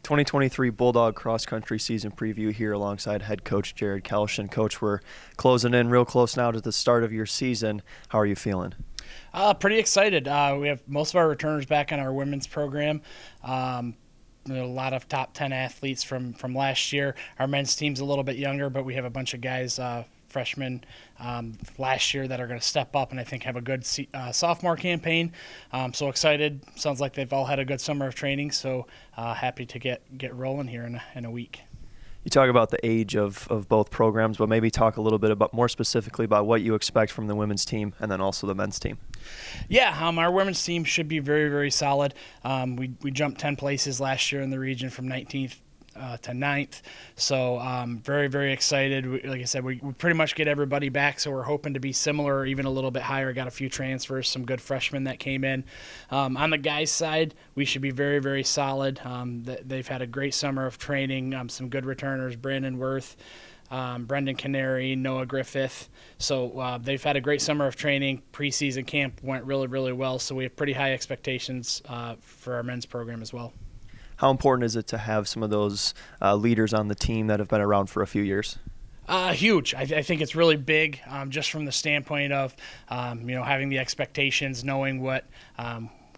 2023 Bulldog cross country season preview here alongside head coach Jared Kelsh. And coach, we're closing in real close now to the start of your season. How are you feeling? Pretty excited. We have most of our returners back in our women's program. A lot of top 10 athletes from last year. Our men's team's a little bit younger, but we have a bunch of guys, freshmen last year, that are going to step up and I think have a good sophomore campaign. So excited. Sounds like they've all had a good summer of training, so happy to get rolling here in a week. You talk about the age of both programs, but maybe talk a little bit about more specifically about what you expect from the women's team and then also the men's team. Yeah, our women's team should be very, very solid. We jumped 10 places last year in the region from 19th to 9th. So very, very excited. Like I said, we pretty much get everybody back, so we're hoping to be similar or even a little bit higher. Got a few transfers, some good freshmen that came in. On the guys' side, we should be very, very solid. They've had a great summer of training, some good returners, Brandon Worth, Brendan Canary, Noah Griffith. So they've had a great summer of training. Preseason camp went really, really well, so we have pretty high expectations for our men's program as well. How important is it to have some of those leaders on the team that have been around for a few years? Huge. I think it's really big, just from the standpoint of having the expectations, knowing what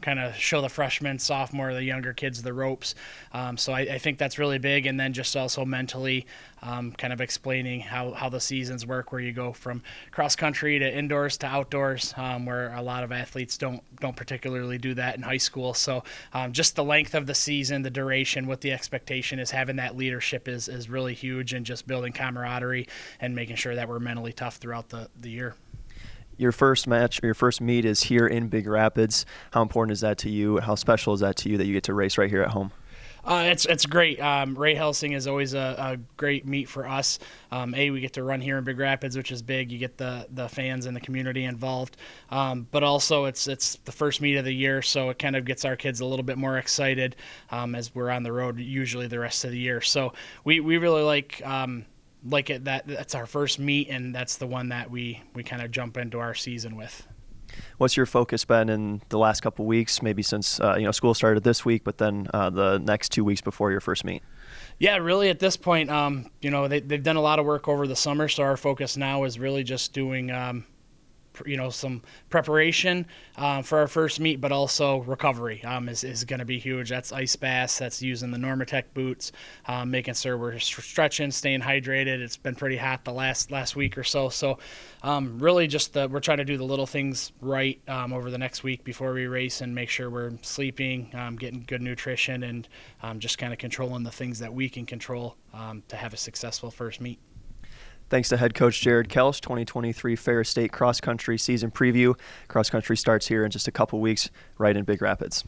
kind of show the freshmen, sophomore, the younger kids the ropes. So I think that's really big. And then just also mentally kind of explaining how the seasons work, where you go from cross country to indoors to outdoors, where a lot of athletes don't particularly do that in high school. So just the length of the season, the duration, what the expectation is, having that leadership is really huge, and just building camaraderie and making sure that we're mentally tough throughout the year. Your first match or your first meet is here in Big Rapids. How important is that to you? How special is that to you that you get to race right here at home? It's great. Ray Helsing is always a great meet for us. We get to run here in Big Rapids, which is big. You get the fans and the community involved. But also it's the first meet of the year, so it kind of gets our kids a little bit more excited as we're on the road usually the rest of the year. So we really like it, that's our first meet, and that's the one that we kind of jump into our season with. What's your focus been in the last couple of weeks, maybe since school started this week, but then the next 2 weeks before your first meet? Yeah, really at this point, they've done a lot of work over the summer, so our focus now is really just doing some preparation for our first meet, but also recovery is going to be huge. That's ice baths, that's using the Normatec boots, making sure we're stretching, staying hydrated. It's been pretty hot the last week or so. So really just we're trying to do the little things right over the next week before we race, and make sure we're sleeping, getting good nutrition, and just kind of controlling the things that we can control to have a successful first meet. Thanks to head coach Jared Kelsh. 2023 Ferris State cross country season preview. Cross country starts here in just a couple weeks right in Big Rapids.